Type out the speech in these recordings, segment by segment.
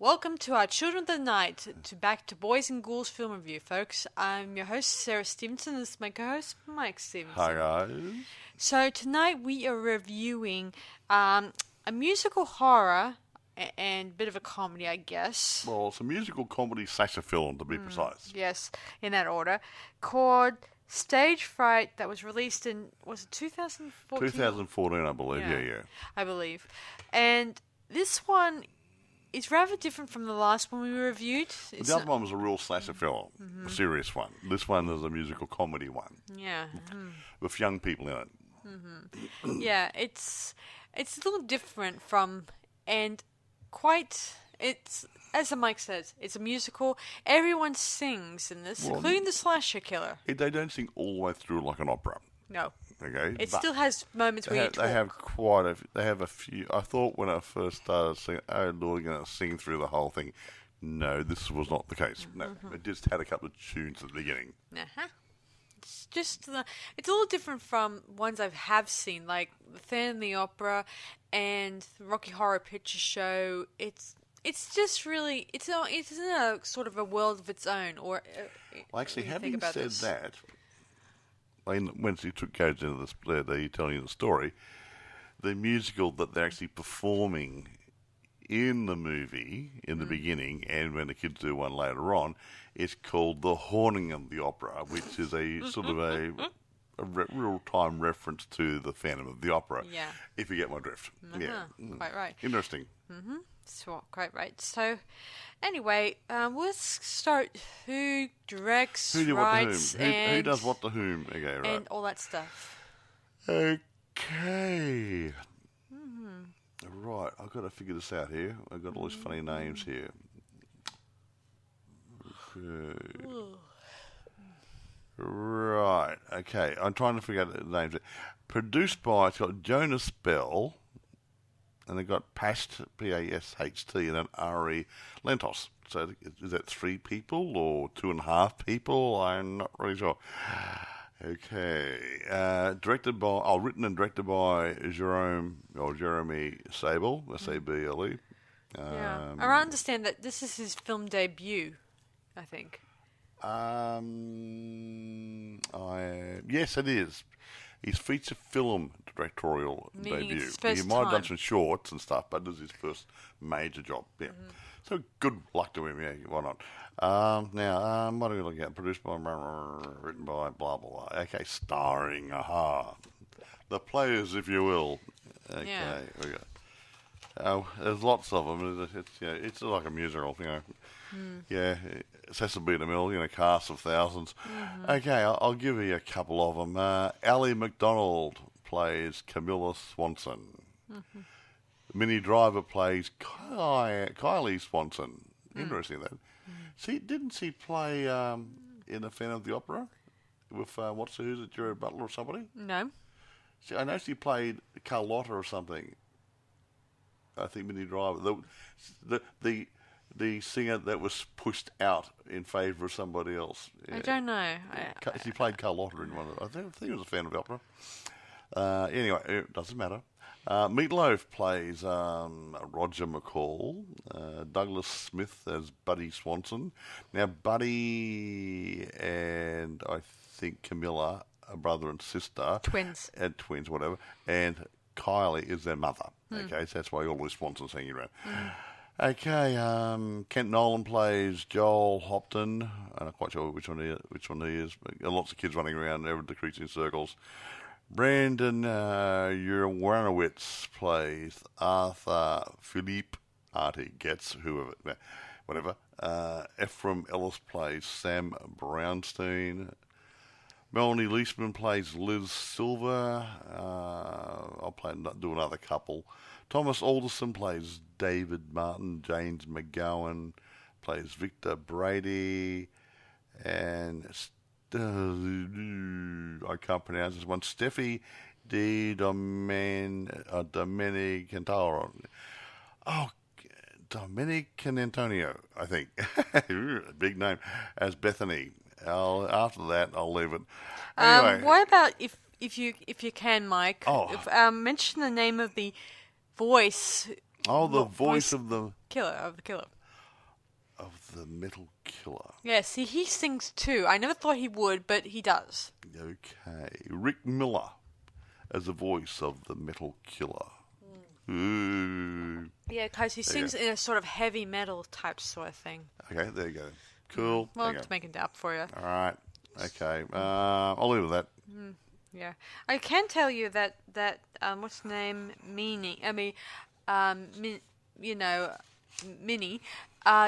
Welcome to our Children of the Night, back to Boys and Ghouls Film Review, folks. I'm your host, Sarah Stephenson, and this is my co-host, Mike Stephenson. Hi, guys. So tonight we are reviewing a musical horror and a bit of a comedy, I guess. Well, it's a musical comedy slasher film, to be precise. Yes, in that order, called Stage Fright, that was released in, was it 2014? 2014, I believe. Yeah. I believe. And this one is rather different from the last one we reviewed. The other one was a real slasher film, a serious one. This one is a musical comedy one. Yeah. With young people in it. Yeah, it's a little different from, and quite, it's, as the Mike says, it's a musical. Everyone sings in this, including the slasher killer. They don't sing all the way through like an opera. No. Okay. It still has moments where you talk. They have a few. I thought when I first started singing, oh Lord, you're going to sing through the whole thing. No, this was not the case. No, it just had a couple of tunes at the beginning. It's just it's a little different from ones I have seen, like The Phantom of the Opera and the Rocky Horror Picture Show. It's just really it's in a sort of a world of its own. Or well, actually, having said that. Once he goes into this, they're telling you the story, the musical that they're actually performing in the movie in the beginning, and when the kids do one later on, is called The Haunting of the Opera, which is a sort of a real-time reference to The Phantom of the Opera. Yeah. If you get my drift. Yeah. Quite right. Interesting. So, quite right. So, anyway, let's start. Who directs, writes, who does what to whom? Okay, right. And all that stuff. Okay. Right, I've got to figure this out here. I've got all these funny names here. Okay. Right, okay. I'm trying to figure out the names. Produced by, it's got Jonas Bell. And they got Past, P-A-S-H-T, and then R-E Lentos. So is that 3 people or 2.5 people? I'm not really sure. Okay. Written and directed by Jeremy Sable, S-A-B-L-E. Yeah. I understand that this is his film debut, I think. Yes, it is. His feature film directorial debut. He might have done some shorts and stuff, but this is his first major job. Yeah. So good luck to him. Yeah, why not? Now, what are we looking at? Produced by, written by, blah, blah, blah. Okay, starring, the players, if you will. Okay, we go. There's lots of them. It's like a musical, Yeah, it has to be in the middle, cast of thousands. Okay, I'll give you a couple of them. Ally McDonald plays Camilla Swanson. Minnie Driver plays Kylie Swanson. Interesting, that. See, didn't she play in The Phantom of the Opera with, who's it, Gerard Butler or somebody? No. I know she played Carlotta or something. I think Minnie Driver. The singer that was pushed out in favour of somebody else. Yeah. I don't know. She played Carlotta in one of them. I think it was a fan of the opera. Anyway, it doesn't matter. Meatloaf plays Roger McCall. Douglas Smith as Buddy Swanson. Now, Buddy and I think Camilla are brother and sister. Twins. Twins, whatever. And Kylie is their mother. Okay, so that's why all these Swansons hanging around. Okay, Kent Nolan plays Joel Hopton. I'm not quite sure which one he is, but lots of kids running around, ever decreasing circles. Brandon Uranowitz plays Arthur Philippe Artie Getz, whatever. Ephraim Ellis plays Sam Brownstein. Melanie Leisman plays Liz Silver. I'll do another couple. Thomas Alderson plays David Martin. James McGowan plays Victor Brady. And I can't pronounce this one. Steffi Di Domenicantaro. Oh, Dominic Antonio, I think. Big name. As Bethany. After that, I'll leave it. Anyway. What about if you can, Mike? Mention the name of the voice. Oh, the voice of the killer. of the Metal Killer. Yeah, see, he sings too. I never thought he would, but he does. Okay. Rick Miller as the voice of the Metal Killer. Ooh. Yeah, because he sings in a sort of heavy metal type sort of thing. Okay, there you go. Cool. Well, to make it up for you. All right. Okay. I'll leave with that. Yeah. I can tell you that what's the name? Minnie. Minnie.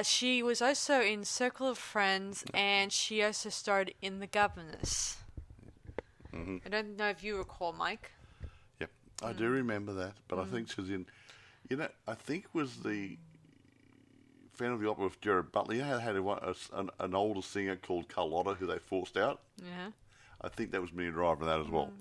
She was also in Circle of Friends, and she also starred in The Governess. Mm-hmm. I don't know if you recall, Mike. Yep, I do remember that, but I think she's in. I think was the Phantom of the Opera with Gerard Butler. You had an older singer called Carlotta who they forced out. Yeah. I think that was Minnie Driver in that as well.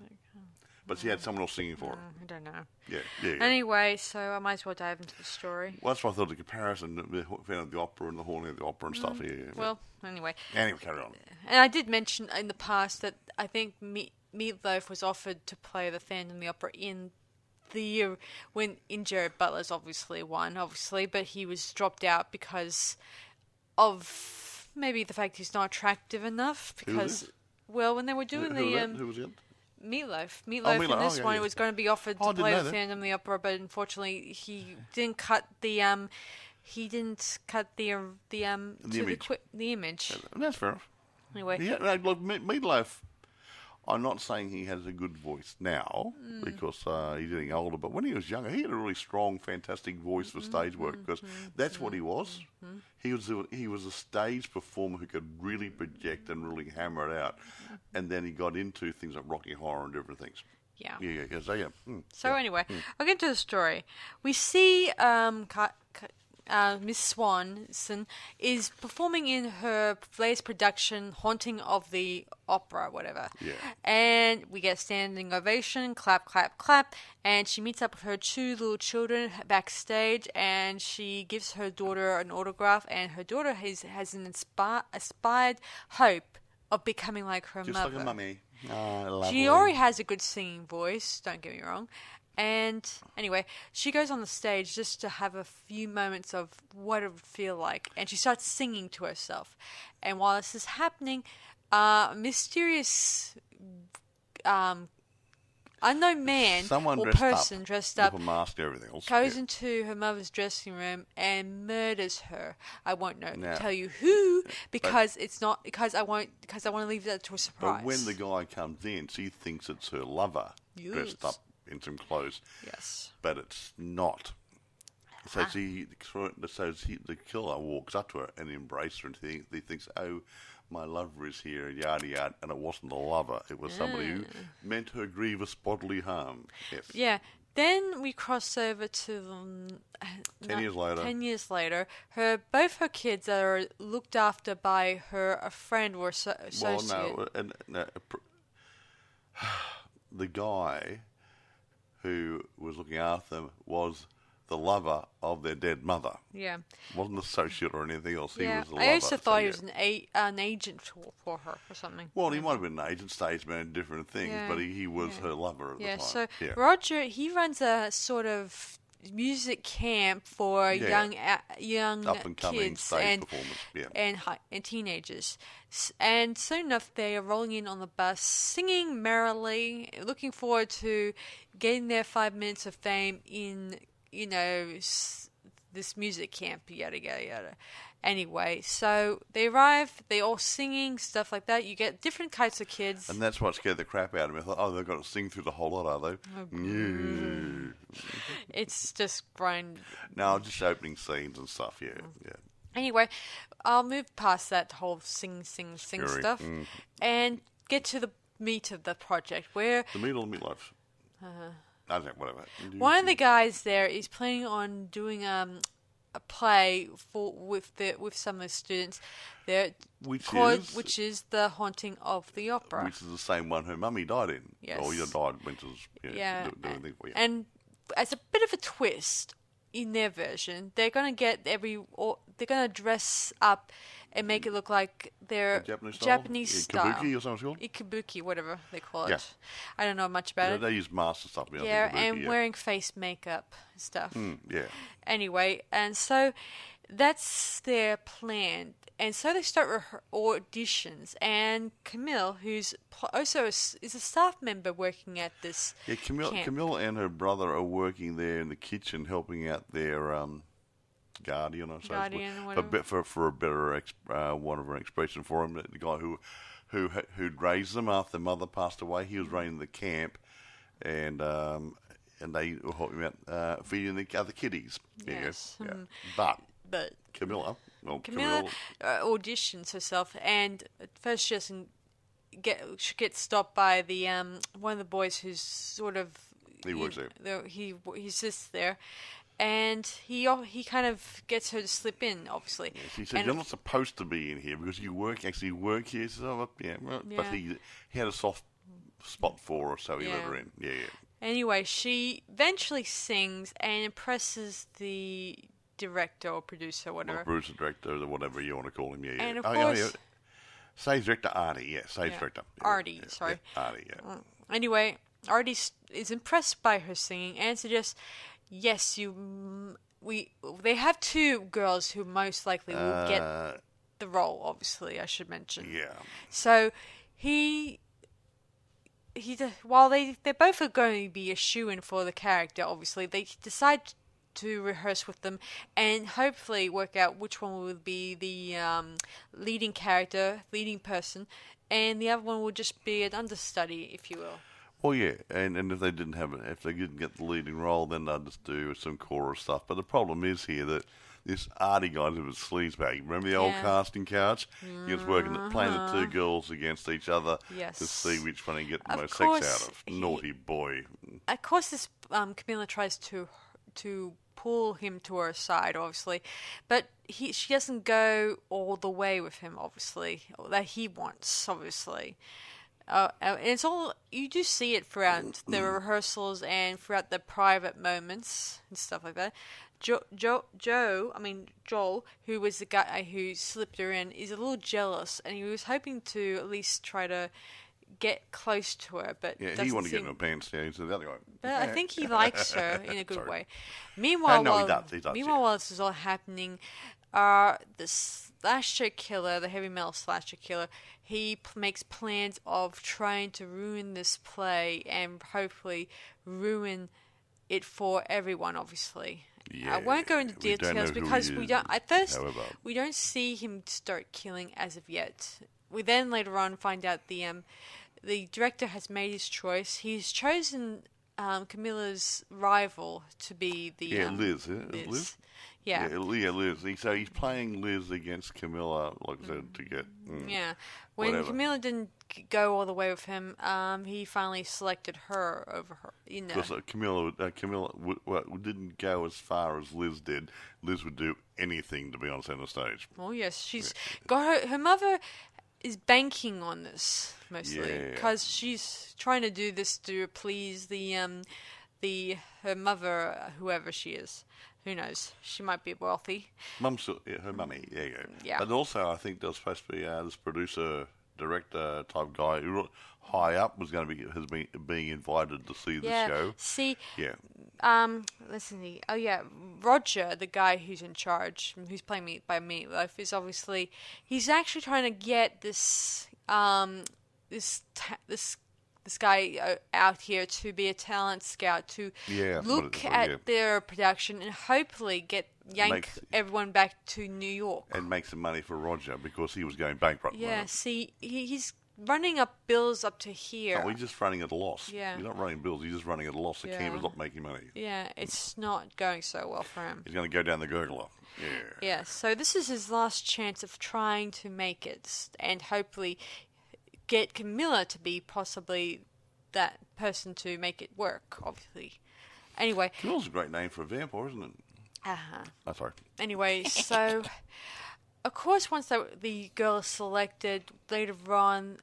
But she had someone else singing for her. I don't know. Yeah. Anyway, so I might as well dive into the story. Well, that's why I thought the comparison, the Phantom of the Opera and the Haunting of the Opera and stuff. Yeah. Well, anyway. Anyway, carry on. And I did mention in the past that I think Meatloaf was offered to play the Phantom of the Opera in the year when Gerard Butler's obviously, but he was dropped out because of maybe the fact he's not attractive enough. Because, well, when they were doing who was it? Meatloaf in this one, it was going to be offered to play the Phantom of the Opera, but unfortunately he didn't cut the image. That's fair enough. Anyway, look, Meatloaf. I'm not saying he has a good voice now because he's getting older, but when he was younger, he had a really strong, fantastic voice for stage work because that's what he was. He was a stage performer who could really project and really hammer it out, and then he got into things like Rocky Horror and different things. Yeah. So anyway, I'll get to the story. We see Miss Swanson is performing in her latest production, Haunting of the Opera, whatever. Yeah. And we get standing ovation, clap, clap, clap. And she meets up with her two little children backstage, and she gives her daughter an autograph. And her daughter has an inspired hope of becoming like her mother. Just like a mummy. Oh, she already has a good singing voice, don't get me wrong. And anyway, she goes on the stage just to have a few moments of what it would feel like. And she starts singing to herself. And while this is happening, a mysterious unknown man or person dressed up with a mask and everything else goes into her mother's dressing room and murders her. I won't tell you who because I want to leave that to a surprise. But when the guy comes in, she thinks it's her lover dressed up in some clothes. Yes. But it's not. So the killer walks up to her and embraces her, and he thinks, "Oh, my lover is here," yada yada, and it wasn't the lover; it was somebody who meant her grievous bodily harm. Yes. Yeah. Then we cross over to 10 years later. 10 years later, both her kids are looked after by a friend or associate. Well, no, the guy who was looking after them was the lover of their dead mother. Yeah. Wasn't an associate or anything else. Yeah. He was the lover. I also thought he was an agent for her or something. Well, he might have been an agent, stage man, different things, but he was her lover at the time. So Roger, he runs a sort of music camp for young up-and-coming kids stage performers. And teenagers. And soon enough, they are rolling in on the bus, singing merrily, looking forward to getting their 5 minutes of fame in, this music camp, yada, yada, yada. Anyway, so they arrive, they're all singing, stuff like that. You get different kinds of kids. And that's what scared the crap out of me. I thought, they've got to sing through the whole lot, are they? It's just grind. No, just opening scenes and stuff, yeah. Anyway, I'll move past that whole sing stuff and get to the meat of the project, where... The meat or the meatloaf? I don't know, whatever. One of the guys there is planning on doing a play with some of the students there, which is the Haunting of the Opera, which is the same one her mummy died in. Yes. Or died when she was doing things for you. And as a bit of a twist in their version, they're gonna dress up and make it look like they're Japanese style. Kabuki or something called? Kabuki, whatever they call it. Yeah. I don't know much about it. They use masks and stuff. And wearing face makeup and stuff. Yeah. Anyway, and so that's their plan. And so they start auditions. And Camille, who's also is a staff member working at this camp. Camilla and her brother are working there in the kitchen, helping out their guardian, or so. For a better one of an expression for him, the guy who'd raised them after their mother passed away. He was running the camp, and they were helping out feeding the other kiddies. Yes. But Camilla Camilla auditions herself, and at first she doesn't she gets stopped by the one of the boys who's sort of works there. He's just there. And he kind of gets her to slip in, obviously. Yes, he said, "You're not supposed to be in here because you work here." He says, But he had a soft spot for her, so he let her in. Yeah. Anyway, she eventually sings and impresses the director or producer, whatever. Producer, director, or whatever you want to call him. Yeah. And of course, Stage director Artie. Yeah, stage director. Artie, sorry. Artie. Yeah. Anyway, Artie is impressed by her singing and suggests. Yes, they have two girls who most likely will get the role, obviously, I should mention. Yeah. So while they're both going to be a shoo-in for the character, obviously, they decide to rehearse with them and hopefully work out which one will be the leading person, and the other one will just be an understudy, if you will. Well, yeah, and if they didn't get the leading role, then they'd just do some chorus stuff. But the problem is here that this Artie guy's a sleazebag. Remember the old casting couch? He was playing the two girls against each other to see which one he get the most sex out of. Naughty boy. Of course, this Camilla tries to pull him to her side, obviously, but she doesn't go all the way with him, obviously, that he wants, obviously. And it's all, you do see it throughout the rehearsals and throughout the private moments and stuff like that. Joel, who was the guy who slipped her in, is a little jealous, and he was hoping to at least try to get close to her, but he wanted to get in her pants. Yeah, he's the other guy. But I think he likes her in a good way. Meanwhile, he does. While this is all happening, the slasher killer, the heavy metal slasher killer, he makes plans of trying to ruin this play and hopefully ruin it for everyone, obviously. Yeah, I won't go into details because we don't see him start killing as of yet. We then later on find out the director has made his choice. He's chosen Camilla's rival to be the Liz. Liz? Yeah, Liz. So he's playing Liz against Camilla, like I said, to get When whatever. Camilla didn't go all the way with him, he finally selected her over her. Because Camilla didn't go as far as Liz did. Liz would do anything to be on centre stage. Oh yes, she's got her mother is banking on this mostly because she's trying to do this to please her mother, whoever she is. Who knows? She might be wealthy. Her mummy. Yeah. But also, I think there's supposed to be this producer, director type guy who high up was going to be being invited to see the show. Let's see. Oh yeah, Roger, the guy who's in charge, who's playing by Meatloaf, is obviously he's actually trying to get this this guy out here to be a talent scout, to look at their production and hopefully yank everyone back to New York. And make some money for Roger because he was going bankrupt. Yeah, see, he's running up bills up to here. No, he's just running at a loss. Yeah. He's not running bills, he's just running at a loss. The camera's not making money. Yeah, it's not going so well for him. He's going to go down the gurgler. Yeah, so this is his last chance of trying to make it and hopefully get Camilla to be possibly that person to make it work, obviously. Anyway. Camilla's a great name for a vampire, isn't it? Oh, sorry. Anyway, so, of course, once the girl is selected, later on,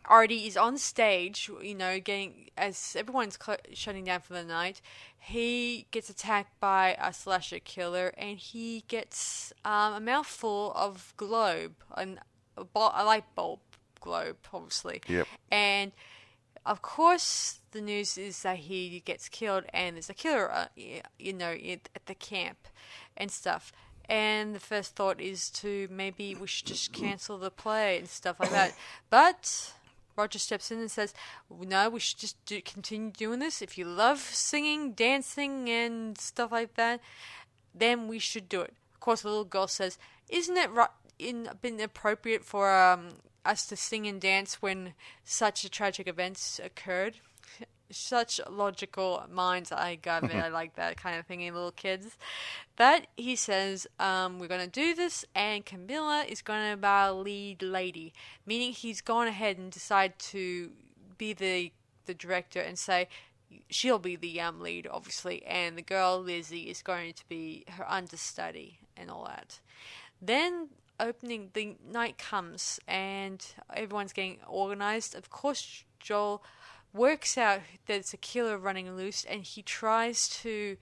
Artie is on stage, getting, as everyone's shutting down for the night, he gets attacked by a slasher killer, and he gets a mouthful of globe, a light bulb globe, obviously. Yep. And of course, the news is that he gets killed, and there's a killer, at the camp and stuff. And the first thought is to maybe we should just cancel the play and stuff like that. But Roger steps in and says, no, we should just continue doing this. If you love singing, dancing, and stuff like that, then we should do it. Of course, the little girl says, isn't it been appropriate for us to sing and dance when such a tragic event occurred? Such logical minds I got it. I like that kind of thing in little kids. But he says, we're going to do this, and Camilla is going to be our lead lady. Meaning he's gone ahead and decided to be the director and say she'll be the lead, obviously, and the girl, Lizzie, is going to be her understudy and all that. Then the night comes, and everyone's getting organized. Of course, Joel works out that it's a killer running loose, and he tries to,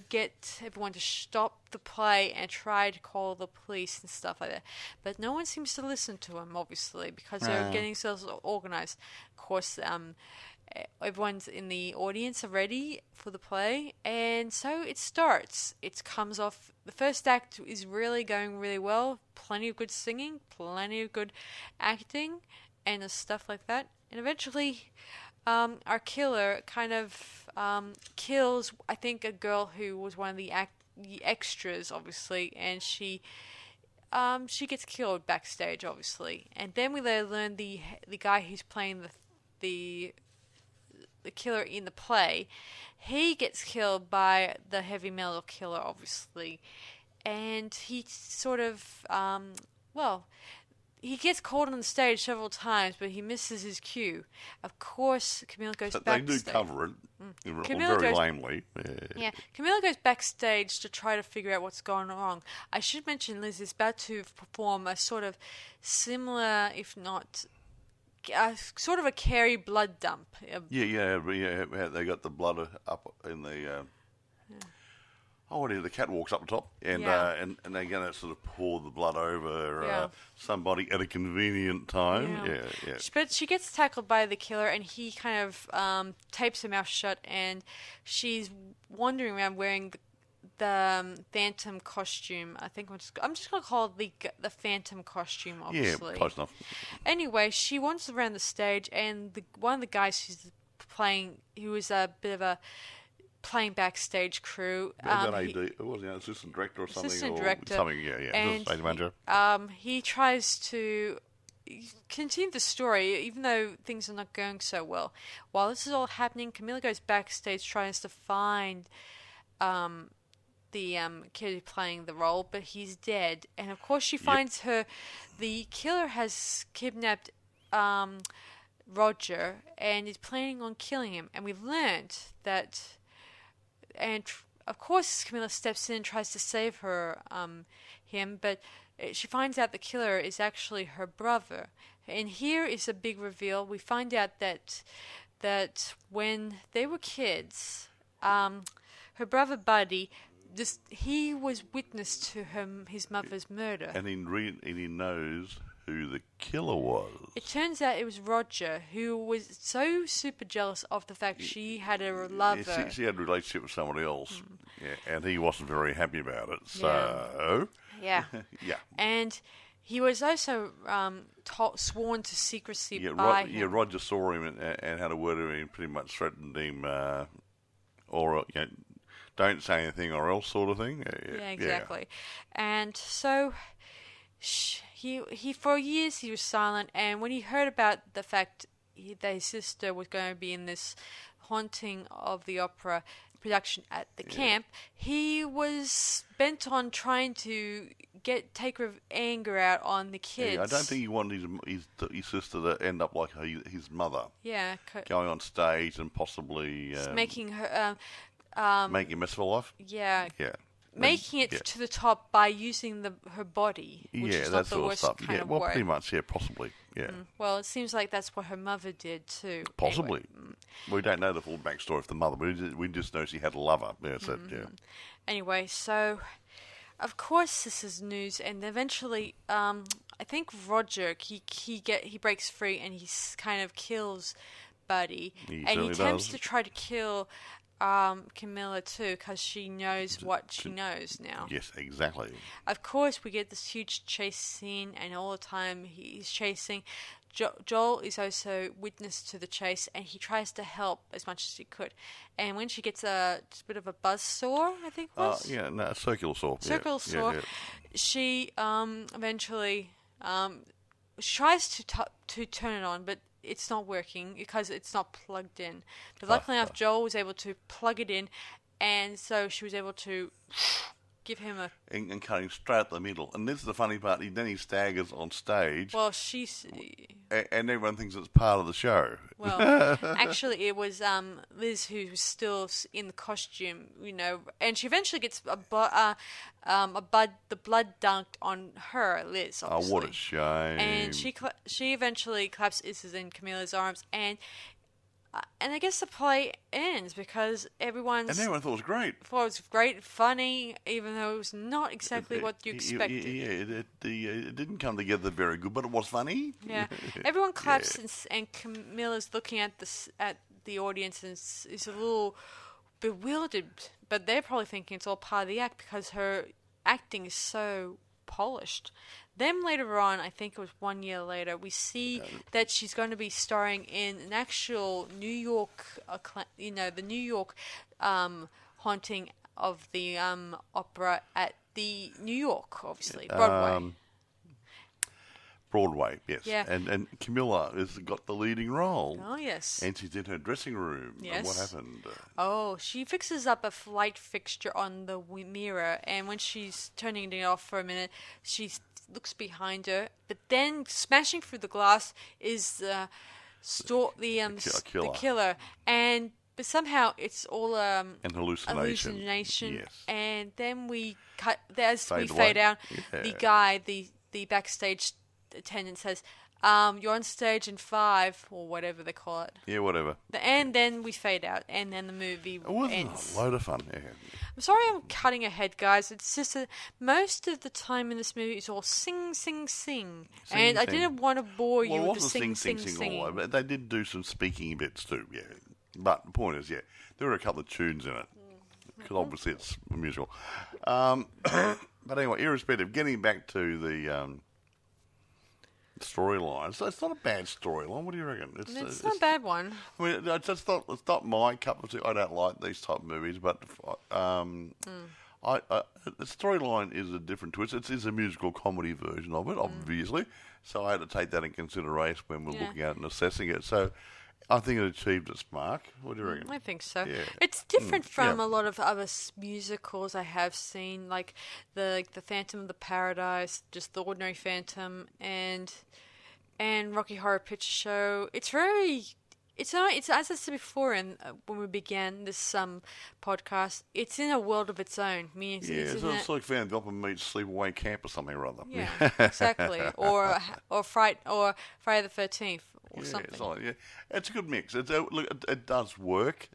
get everyone to stop the play and try to call the police and stuff like that. But no one seems to listen to him, obviously, because they're getting themselves organized. Of course, everyone's in the audience are ready for the play, and so it starts. It comes off. The first act is really going really well. Plenty of good singing, plenty of good acting, and stuff like that. And eventually, our killer kind of kills, I think, a girl who was one of the extras, obviously, and she gets killed backstage, obviously. And then we later learn the guy who's playing the killer in the play, he gets killed by the heavy metal killer, obviously, and he sort of he gets called on the stage several times, but he misses his cue. Of course, Camilla goes backstage. They do cover it very lamely. Yeah, Camilla goes backstage to try to figure out what's going wrong. I should mention Liz is about to perform a sort of similar, if not sort of a Carrie blood dump. Yeah. They got the blood up in the... the cat walks up the top, and they're going to sort of pour the blood over somebody at a convenient time. Yeah. But she gets tackled by the killer, and he kind of tapes her mouth shut, and she's wandering around wearing the Phantom costume. I think I'm just going to call it the Phantom costume, obviously. Yeah, close enough. Anyway, she wanders around the stage, and one of the guys who's playing, who was a bit of a playing backstage crew. AD, was he an assistant director or something? Assistant director. And stage manager. He tries to continue the story, even though things are not going so well. While this is all happening, Camilla goes backstage, tries to find the kid playing the role, but he's dead. And of course, she finds the killer has kidnapped Roger and is planning on killing him. And we've learned that. And of course, Camilla steps in and tries to save him, but she finds out the killer is actually her brother. And here is a big reveal. We find out that when they were kids, her brother Buddy, he was witness to his mother's murder. And he knows who the killer was. It turns out it was Roger, who was so super jealous of the fact she had a lover. Yeah, she had a relationship with somebody else, and he wasn't very happy about it. So, yeah. And he was also sworn to secrecy by him. Yeah, Roger saw him and had a word with him, pretty much threatened him, don't say anything or else sort of thing. Yeah, exactly. And so he for years he was silent, and when he heard about the fact that his sister was going to be in this Haunting of the Opera production at the camp, he was bent on trying to take anger out on the kids. Yeah, I don't think he wanted his sister to end up like his mother. Yeah, going on stage and possibly making her making a mess of her life. Yeah. Making it to the top by using her body, which is not the worst stuff. Kind of way. Pretty much, possibly, Well, it seems like that's what her mother did too. Possibly. Anyway. We don't know the full backstory of the mother, but we just know she had a lover. Anyway, so of course this is news, and eventually, I think Roger he breaks free and he kind of kills Buddy, and he attempts to try to kill Camilla too, because she knows what she knows now. Yes, exactly. Of course, we get this huge chase scene, and all the time he's chasing. Joel is also witness to the chase, and he tries to help as much as he could. And when she gets a bit of a buzz saw, I think it was. A circular saw. Saw. Yeah. She eventually tries to turn it on, but it's not working because it's not plugged in. But luckily enough, Joel was able to plug it in, and so she was able to give him a... And cut him straight up the middle. And this is the funny part, then he staggers on stage. Well, she's... And everyone thinks it's part of the show. Well, actually, it was Liz who was still in the costume, and she eventually gets the blood dunked on her, Liz, obviously. Oh, what a shame. And she eventually collapses in Camilla's arms, and I guess the play ends because everyone thought it was great. Thought it was great, funny, even though it was not exactly what you expected. It didn't come together very good, but it was funny. Yeah, everyone claps, and Camilla's looking at the audience and is a little bewildered, but they're probably thinking it's all part of the act because her acting is so polished. Then later on, I think it was 1 year later, we see that she's going to be starring in an actual New York, the New York haunting of the opera at the New York, obviously, Broadway. Broadway, yes. Yeah. And Camilla has got the leading role. Oh, yes. And she's in her dressing room. Yes. And what happened? She fixes up a light fixture on the mirror, and when she's turning it off for a minute, she looks behind her, but then smashing through the glass is the killer. But somehow it's all an hallucination. Yes. And then we fade out. Yeah. The backstage attendant says, "You're on stage in 5," or whatever they call it. Yeah, whatever. And then we fade out, and then the movie ends. It was a load of fun. Yeah. I'm sorry I'm cutting ahead, guys. It's just that most of the time in this movie is all sing, sing, sing. And I didn't want to bore you with the sing, singing. All but they did do some speaking bits too, yeah. But the point is, there were a couple of tunes in it. Because obviously it's a musical. But anyway, irrespective, getting back to the storyline. So it's not a bad storyline. What do you reckon? It's not a bad one. I mean, it's not my cup of tea. I don't like these type of movies, but the storyline is a different twist. It is a musical comedy version of it, obviously. So I had to take that in consideration when we're looking at it and assessing it. So I think it achieved its mark. What do you reckon? I think so. Yeah. It's different from a lot of other musicals I have seen, like the Phantom of the Paradise, just the ordinary Phantom, and Rocky Horror Picture Show. It's as I said before, when we began this podcast, it's in a world of its own. It's like Phantom of the Opera meets Sleepaway Camp or something or other. Yeah, exactly. Or Friday the 13th. Or something. It's a good mix. It does work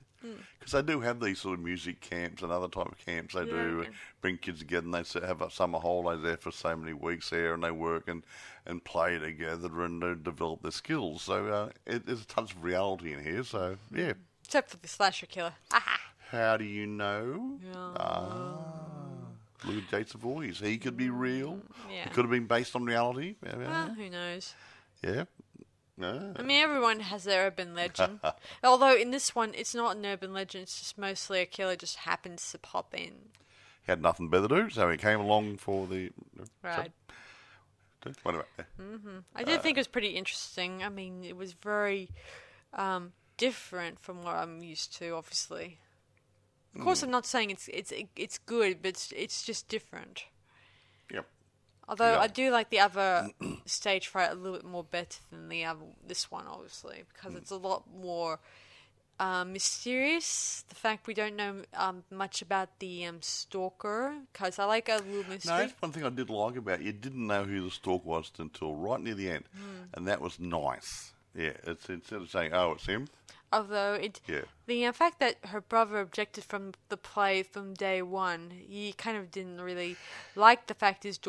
because they do have these sort of music camps and other type of camps. They do bring kids together and they have summer holidays there for so many weeks there, and they work and play together and develop their skills. So there's a touch of reality in here. So yeah, except for the slasher killer. How do you know? Look at Jason Voorhees. He could be real. Yeah. It could have been based on reality. Well, who knows? Yeah. I mean, everyone has their urban legend. Although in this one, it's not an urban legend. It's just mostly a killer just happens to pop in. He had nothing better to do, so he came along for the... Right. Whatever. I did think it was pretty interesting. I mean, it was very different from what I'm used to, obviously. Of course, I'm not saying it's good, but it's just different. Yep. Although I do like the other Stage Fright a little bit more better than this one, obviously, because it's a lot more mysterious. The fact we don't know much about the stalker, because I like a little mystery. No, that's one thing I did like about it. You didn't know who the stalker was until right near the end, and that was nice. Yeah, it's instead of saying, "Oh, it's him." Although the fact that her brother objected from the play from day one, he kind of didn't really like the fact his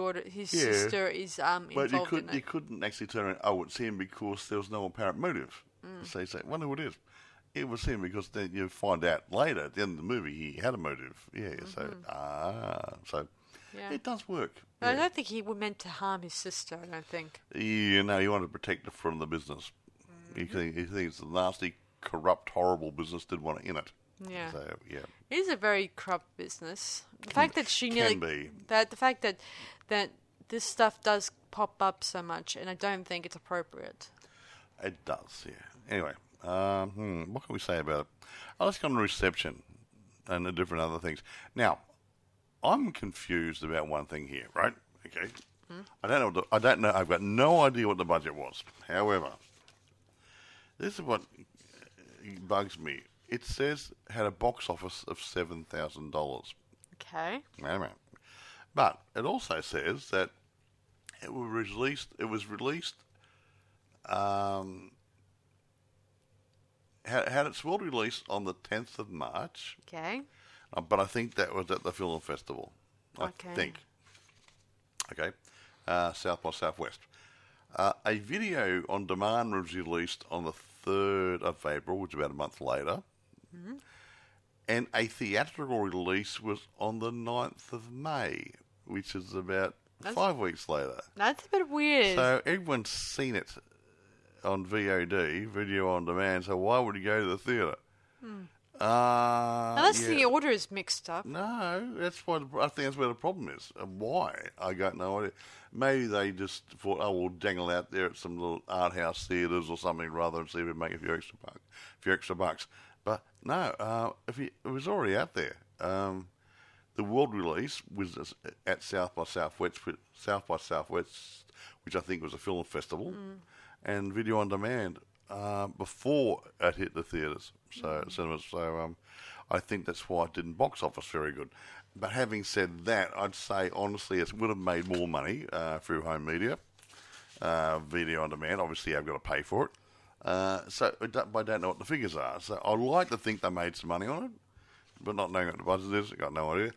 sister is involved in it. But you couldn't actually turn around, "Oh, it's him," because there was no apparent motive. So you say, "Wonder who it is." It was him because then you find out later at the end of the movie he had a motive. Yeah, so it does work. But I don't think he was meant to harm his sister. I don't think. You know, you want to protect her from the business. He thinks it's a nasty, corrupt, horrible business. Didn't want it in it. Yeah. So yeah. It is a very corrupt business. The fact that she the fact that this stuff does pop up so much, and I don't think it's appropriate. It does, yeah. Anyway, what can we say about it? Let's go on to reception and the different other things. Now, I'm confused about one thing here, right? Okay. I don't know. I've got no idea what the budget was. However, this is what bugs me. It says it had a box office of $7,000. Okay. Right. But it also says that it was released. Had its world release on the 10th of March. Okay. But I think that was at the film festival. I think. Okay. South by Southwest. A video on demand was released on the 3rd of April, which is about a month later. And a theatrical release was on the 9th of May, which is about 5 weeks later. That's a bit weird. So everyone's seen it on VOD, video on demand, so why would you go to the theatre? Unless the order is mixed up. No, I think that's where the problem is. Why? I got no idea. Maybe they just thought, oh, we'll dangle out there at some little art house theatres or something rather and see if we make a few extra bucks. But no, it was already out there. The world release was at South by Southwest, which I think was a film festival, and video on demand before it hit the theatres, cinemas. So I think that's why it didn't box office very good. But having said that, I'd say honestly it would have made more money through home media, video on demand. Obviously, I've got to pay for it. So I don't know what the figures are. So I like to think they made some money on it, but not knowing what the budget is, I've got no idea.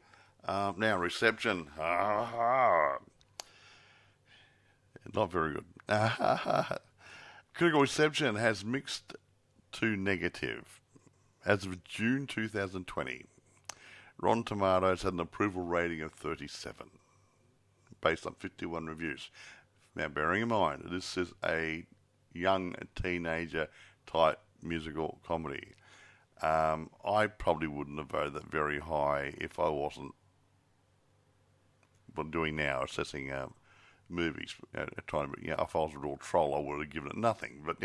Now, reception. Not very good. Critical reception has mixed to negative. As of June 2020, Rotten Tomatoes had an approval rating of 37, based on 51 reviews. Now, bearing in mind, this is a young teenager type musical comedy. I probably wouldn't have voted that very high if I wasn't what I'm doing now, assessing movies. If I was a real troll, I would have given it nothing. But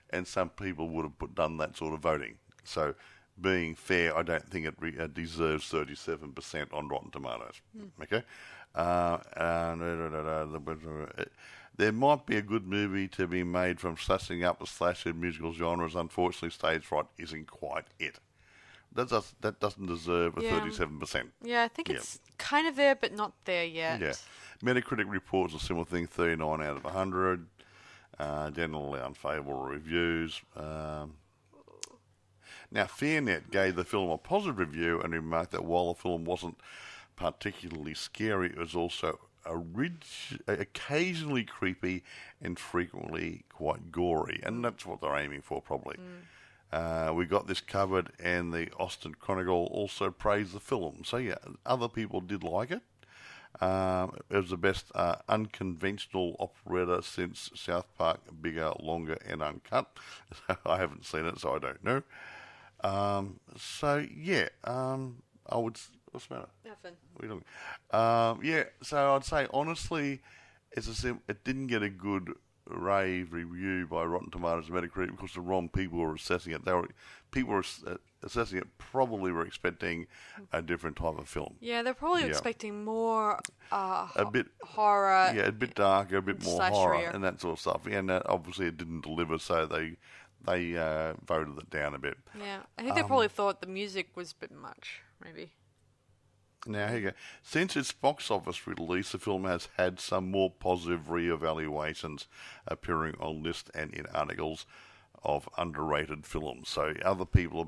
and some people would have done that sort of voting. So, being fair, I don't think it deserves 37% on Rotten Tomatoes. Okay, there might be a good movie to be made from slashing up the slasher musical genres. Unfortunately, Stage Fright isn't quite it. That doesn't deserve a 37%. Yeah, I think it's kind of there, but not there yet. Yeah. Metacritic reports a similar thing, 39 out of 100. Generally unfavourable reviews. Now, FearNet gave the film a positive review and remarked that while the film wasn't particularly scary, it was also occasionally creepy and frequently quite gory. And that's what they're aiming for, probably. We got this covered, and the Austin Chronicle also praised the film. So, yeah, other people did like it. It was the best unconventional operetta since South Park, Bigger, Longer, and Uncut. I haven't seen it, so I don't know. I would... What's the matter? Nothing. What are you doing? So I'd say, honestly, it didn't get a good rave review by Rotten Tomatoes and Metacritic because the wrong people were assessing it. People were assessing it probably were expecting a different type of film. Yeah, they're probably expecting more a bit horror. Yeah, a bit darker, a bit more horror and that sort of stuff. And obviously it didn't deliver, so they voted it down a bit. Yeah, I think they probably thought the music was a bit much, maybe. Now, here you go. Since its box office release, the film has had some more positive re-evaluations appearing on lists and in articles. of underrated films. So other people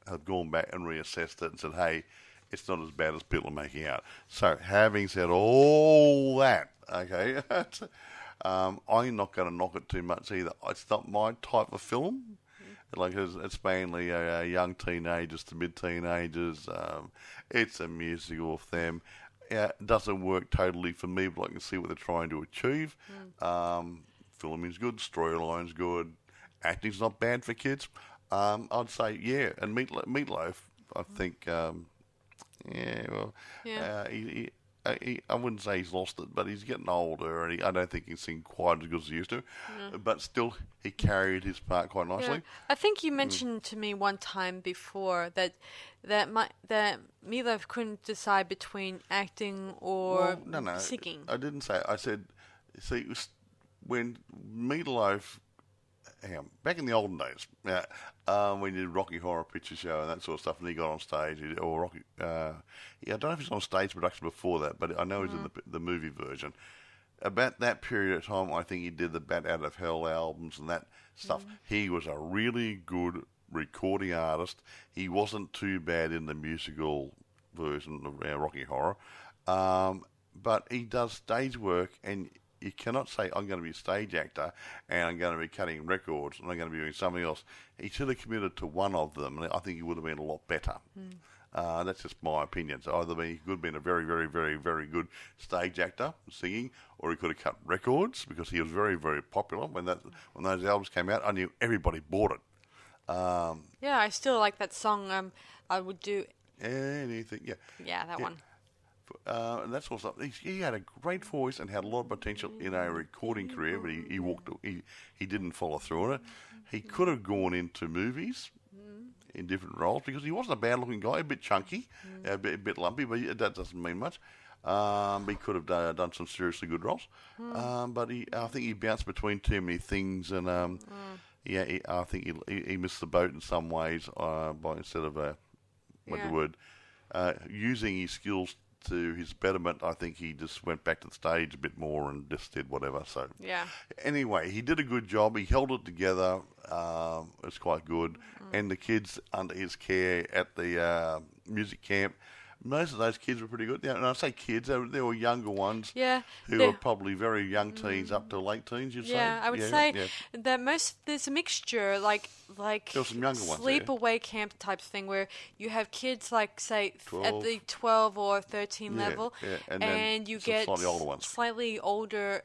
have gone back and reassessed it and said, hey, it's not as bad as people are making out. So having said all that, okay, I'm not going to knock it too much either. It's not my type of film. Like it's mainly young teenagers to mid-teenagers. It's a musical of them. It doesn't work totally for me, but I can see what they're trying to achieve. Filming's good, storyline's good, acting's not bad for kids. I'd say, yeah. And Meatloaf, I think, I wouldn't say he's lost it, but he's getting older, and I don't think he can sing quite as good as he used to. But still, he carried his part quite nicely. Yeah. I think you mentioned to me one time before that Meatloaf couldn't decide between acting or singing. I didn't say. I said, see, it was when Meatloaf. Hang on, back in the olden days, when you did Rocky Horror Picture Show and that sort of stuff, and he got on stage, or Rocky, I don't know if he was on stage production before that, but I know he's in the movie version. About that period of time, I think he did the Bat Out of Hell albums and that stuff. He was a really good recording artist. He wasn't too bad in the musical version of Rocky Horror, but he does stage work, and you cannot say, I'm going to be a stage actor and I'm going to be cutting records and I'm going to be doing something else. He should have committed to one of them, and I think he would have been a lot better. That's just my opinion. So either he could have been a very, very, very, very good stage actor singing, or he could have cut records, because he was very, very popular. When those albums came out, I knew everybody bought it. Yeah, I still like that song. I would do anything. Yeah, that one. And that sort of stuff. He had a great voice and had a lot of potential in a recording career, but he didn't follow through on it. He could have gone into movies in different roles, because he wasn't a bad-looking guy, a bit chunky, a bit lumpy, but that doesn't mean much. He could have done some seriously good roles, but I think he bounced between too many things, and I think he missed the boat in some ways by instead of using his skills to his betterment. I think he just went back to the stage a bit more and just did whatever. So anyway, he did a good job. He held it together. It's quite good. And the kids under his care at the music camp, most of those kids were pretty good. And I say kids, they were younger ones who were probably very young teens up to late teens, you'd say. Yeah, I would say that there's a mixture, like there were some younger ones sleepaway camp type thing, where you have kids, like, say, 12. At the 12 or 13 level, and you get slightly older ones. Slightly older,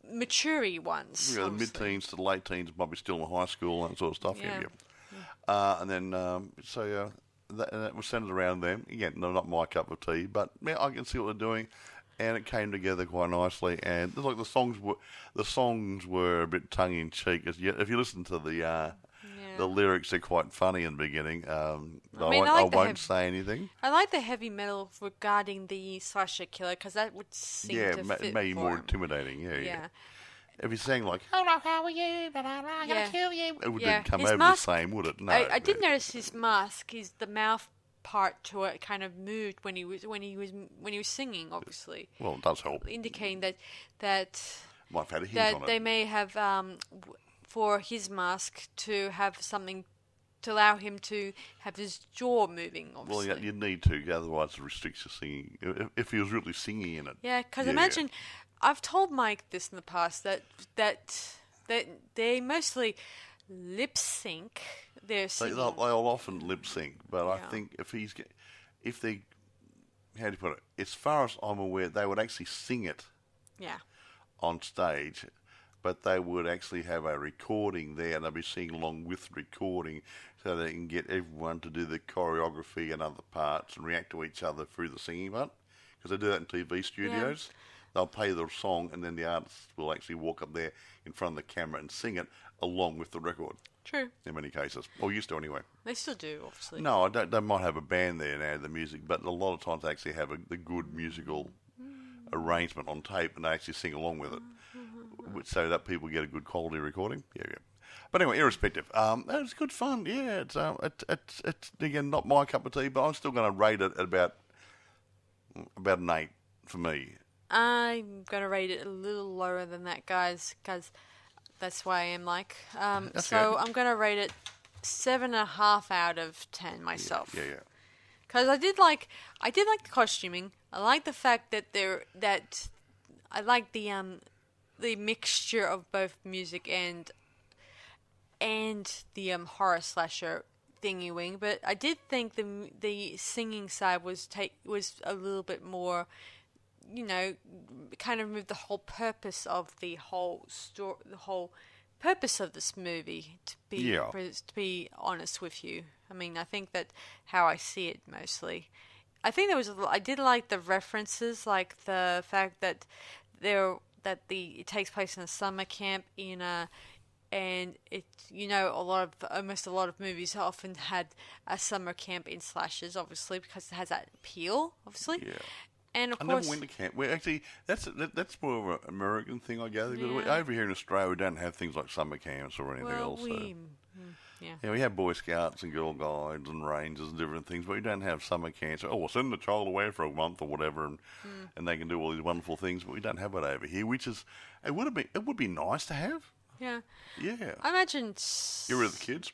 mature ones. Yeah, the mid-teens to the late teens, probably still in high school and that sort of stuff. And then, that was centered around them. Again, not my cup of tea, but I can see what they're doing, and it came together quite nicely. And like the songs were a bit tongue in cheek. If you listen to the lyrics, they're quite funny in the beginning. I won't say anything. I like the heavy metal regarding the slasher killer, because that would seem to fit it may be more intimidating. Yeah. If he's saying like, "Hello, how are you? But I'm gonna kill you," it wouldn't come over the same, would it? No. I did notice his mask. The mouth part to it kind of moved when he was singing. Obviously, well, it does help, indicating that might have had a hint on it. They may have for his mask to have something to allow him to have his jaw moving. Obviously, well, you need to, otherwise it restricts your singing. If he was really singing in it, because imagine. I've told Mike this in the past that they mostly lip sync their singing. They'll often lip sync, but I think if they, how do you put it? As far as I'm aware, they would actually sing it. On stage, but they would actually have a recording there, and they'll be singing along with recording, so they can get everyone to do the choreography and other parts and react to each other through the singing part, because they do that in TV studios. They'll play the song, and then the artists will actually walk up there in front of the camera and sing it along with the record. True. In many cases. Or used to anyway. They still do, obviously. No, I don't. They might have a band there now, the music, but a lot of times they actually have the good musical arrangement on tape, and they actually sing along with it, so that people get a good quality recording. But anyway, irrespective, it was good fun. Yeah, it's again not my cup of tea, but I'm still going to rate it at about an 8 for me. I'm going to rate it a little lower than that, guys, because That's why I am like. That's so good. I'm going to rate it 7.5 out of 10 myself. Yeah. Because I did like the costuming. I like the fact that I like the mixture of both music and the horror slasher thingy wing. But I did think the singing side was a little bit more, kind of moved the whole purpose of the whole story, the whole purpose of this movie. To be honest with you, I mean, I think that how I see it mostly. I think I did like the references, like the fact that it takes place in a summer camp and it, almost a lot of movies often had a summer camp in slashers, obviously, because it has that appeal, obviously. Yeah. And of I course, never went to camp. Well, actually, that's more of an American thing, I gather. Yeah. Over here in Australia, we don't have things like summer camps or anything else. Yeah, we have Boy Scouts and Girl Guides and Rangers and different things, but we don't have summer camps. Oh, we'll send the child away for a month or whatever, and they can do all these wonderful things, but we don't have it over here. It would be nice to have. Yeah. Yeah. I imagine Get rid of the kids.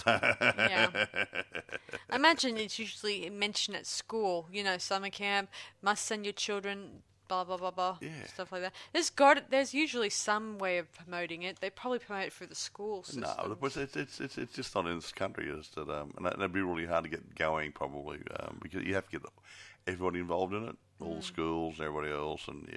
Yeah. I imagine it's usually mentioned at school. Summer camp, must send your children, blah blah blah blah, stuff like that. There's usually some way of promoting it. They probably promote it through the school system. No, it's just not in this country. Is that and that'd be really hard to get going probably because you have to get everybody involved in it, all the schools, everybody else, and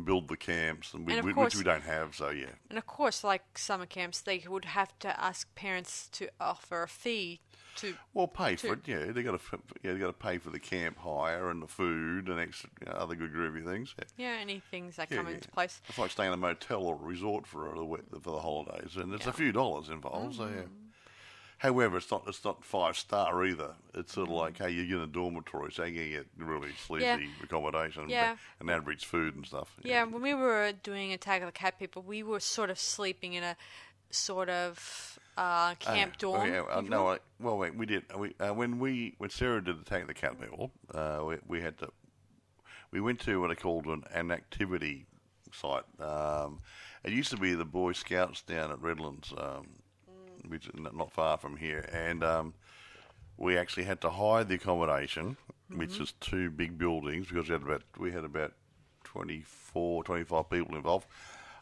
build the camps, which we don't have. So yeah. And of course, like summer camps, they would have to ask parents to offer a fee to. Well, pay for it. Yeah, they got to pay for the camp hire and the food and extra other good groovy things. Yeah, any things that come into place. It's like staying in a motel or a resort for the holidays, and it's a few dollars involved. So yeah. However, it's not 5-star either. It's sort of like, hey, you're in a dormitory, so you get really sleazy accommodation and average food and stuff. Yeah, when we were doing Attack of the Cat People, we were sort of sleeping in a sort of camp dorm. We did. When Sarah did Attack of the Cat People, we went to what they called an activity site. It used to be the Boy Scouts down at Redlands. Which is not far from here, and we actually had to hire the accommodation, which is 2 big buildings, because we had about 24, 25 people involved,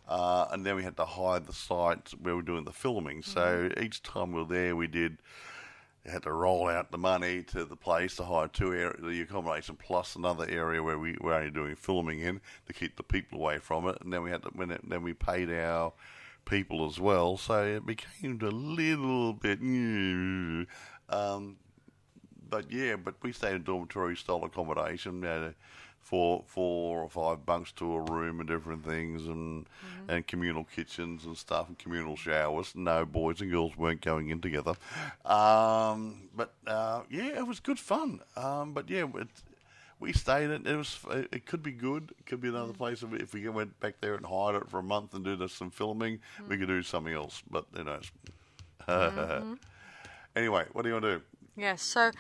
and then we had to hire the site where we were doing the filming. So each time we were there, we had to roll out the money to the place to hire the accommodation plus another area where we were only doing filming in to keep the people away from it, and then we paid our people as well, so it became a little bit but we stayed in dormitory style accommodation. We had 4 or 5 bunks to a room and different things, and communal kitchens and stuff, and communal showers. No, boys and girls weren't going in together, it was good fun. We stayed in. It could be good. It could be another place. If we went back there and hired it for a month and did some filming, we could do something else. But who knows? Anyway, what do you want to do? Yeah, so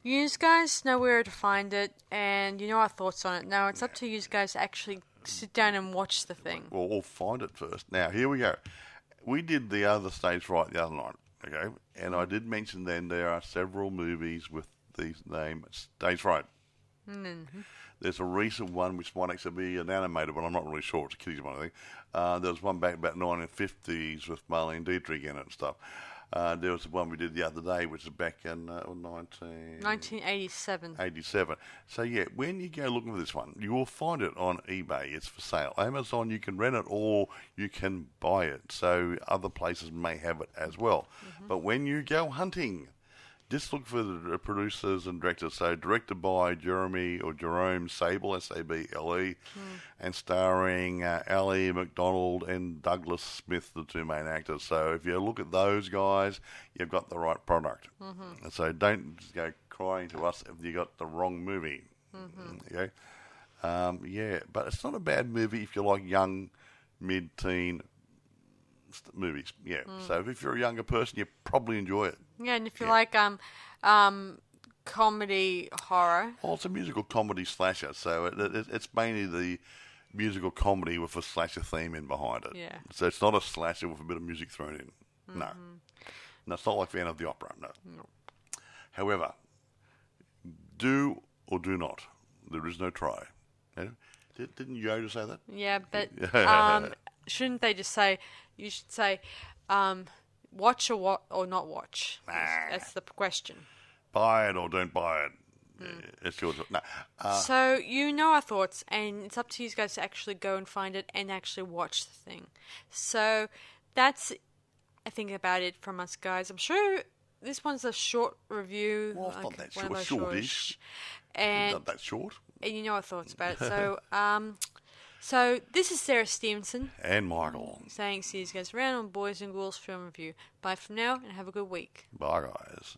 you guys know where to find it, and you know our thoughts on it. Now it's up to you guys to actually sit down and watch the thing. Well, we'll find it first. Now here we go. We did the other Stage Fright the other night, okay? And I did mention then there are several movies with the name Stage Fright. There's a recent one which might actually be an animated one. I'm not really sure. It's a kids' one, I think. There was one back about 1950s with Marlene Dietrich in it and stuff. There was the one we did the other day, which is back in 1987. 87. So yeah, when you go looking for this one, you will find it on eBay. It's for sale. Amazon, you can rent it or you can buy it. So other places may have it as well. But when you go hunting, just look for the producers and directors. So directed by Jerome Sable, S-A-B-L-E, and starring Ally McDonald and Douglas Smith, the 2 main actors. So if you look at those guys, you've got the right product. So don't just go crying to us if you got the wrong movie. Okay? But it's not a bad movie if you like young, mid-teen movies. So if you're a younger person, you probably enjoy it. Yeah, and if you like comedy horror. Well, it's a musical comedy slasher, so it's mainly musical comedy with a slasher theme in behind it. Yeah. So it's not a slasher with a bit of music thrown in. No. No, it's not like Phantom of the Opera. No. However, do or do not. There is no try. Yeah? Didn't Yoda say that? Yeah, but shouldn't they just say? You should say, watch or not watch. Nah. That's the question. Buy it or don't buy it. It's yours. No. So you know our thoughts, and it's up to you guys to actually go and find it and actually watch the thing. So that's, I think, about it from us, guys. I'm sure this one's a short review. Well, it's not that short. Shortish. And not that short. And you know our thoughts about it. So, so this is Sarah Stephenson and Michael saying, see you guys around on Boys and Ghouls Film Review. Bye for now, and have a good week. Bye, guys.